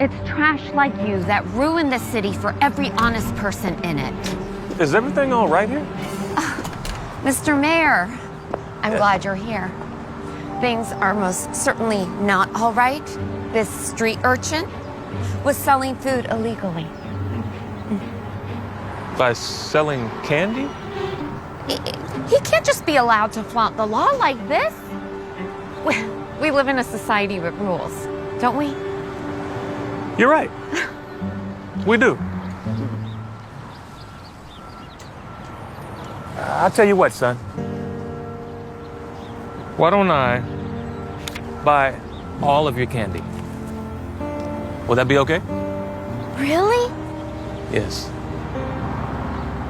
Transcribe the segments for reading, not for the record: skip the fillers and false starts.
It's trash like you that ruin the city for every honest person in it. Is everything all right here? Mr. Mayor, I'm glad you're here. Things are most certainly not all right. This street urchin was selling food illegally. By selling candy? He can't just be allowed to flaunt the law like this. We live in a society with rules, don't we? You're right. We do. I'll tell you what, son. Why don't I buy all of your candy? Will that be okay? Really? Yes.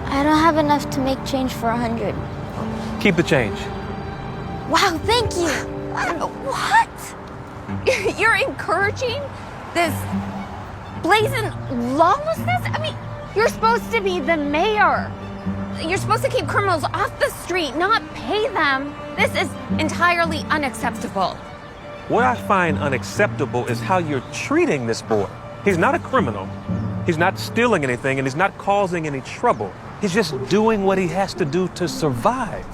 I don't have enough to make change for 100. Keep the change. Wow, thank you. What? You're encouraging this blazing lawlessness? I mean, you're supposed to be the mayor. You're supposed to keep criminals off the street, not pay them. This is entirely unacceptable. What I find unacceptable is how you're treating this boy. He's not a criminal. He's not stealing anything, and he's not causing any trouble. He's just doing what he has to do to survive.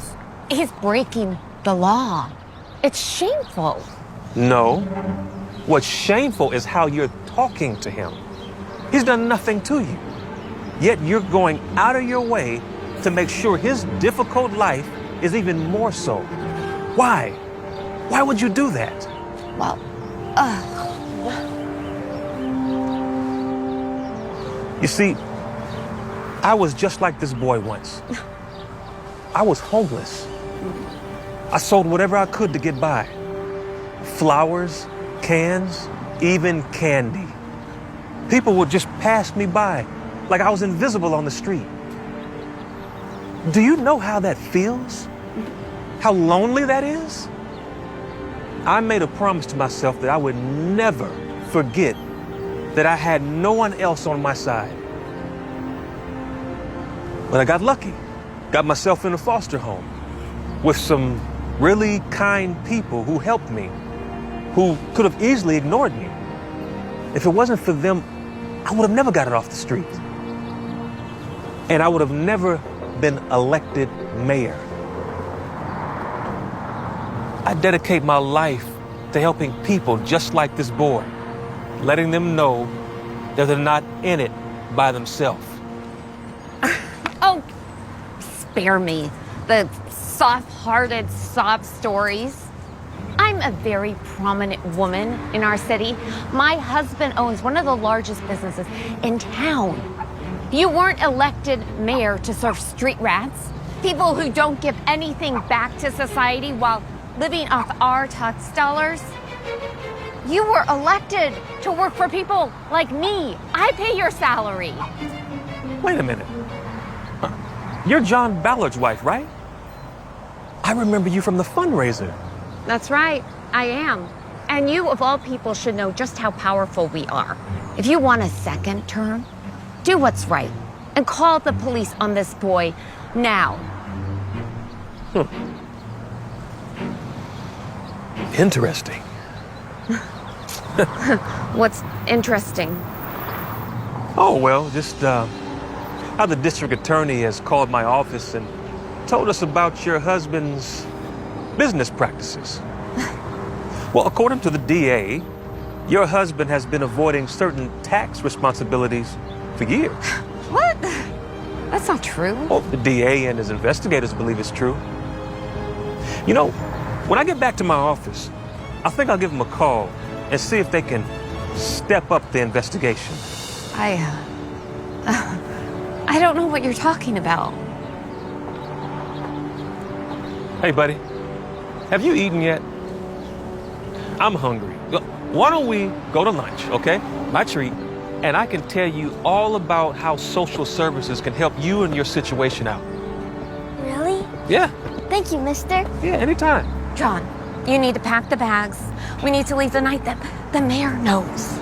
He's breaking the law. It's shameful. No. What's shameful is how you're talking to him. He's done nothing to you. Yet you're going out of your way to make sure his difficult life is even more so. Why? Why would you do that? Well, You see, I was just like this boy once. I was homeless. I sold whatever I could to get by. Flowers, cans, even candy. People would just pass me by like I was invisible on the street. Do you know how that feels? How lonely that is? I made a promise to myself that I would never forget that I had no one else on my side. But I got lucky, got myself in a foster home with some really kind people who helped me, who could have easily ignored me. If it wasn't for them, I would have never got it off the street. And I would have never been elected mayor. I dedicate my life to helping people just like this boy, letting them know that they're not in it by themselves. oh, spare me the soft-hearted sob stories. I'm a very prominent woman in our city. My husband owns one of the largest businesses in town. You weren't elected mayor to serve street rats, people who don't give anything back to society while living off our tax dollars. You were elected to work for people like me. I pay your salary. Wait a minute. You're John Ballard's wife, right? I remember you from the fundraiser. That's right, I am. And you, of all people, should know just how powerful we are. If you want a second term, do what's right and call the police on this boy now. Interesting. What's interesting? Oh, well, just how the district attorney has called my office and told us about your husband's business practices. Well, according to the DA, your husband has been avoiding certain tax responsibilities for years. What? That's not true. Well, the DA and his investigators believe it's true. You know, when I get back to my office, I think I'll give them a call and see if they can step up the investigation. I don't know what you're talking about. Hey, buddy, have you eaten yet? I'm hungry. Why don't we go to lunch, okay? My treat. And I can tell you all about how social services can help you and your situation out. Really? Yeah. Thank you, mister. Yeah, anytime. John, you need to pack the bags. We need to leave the night that the mayor knows.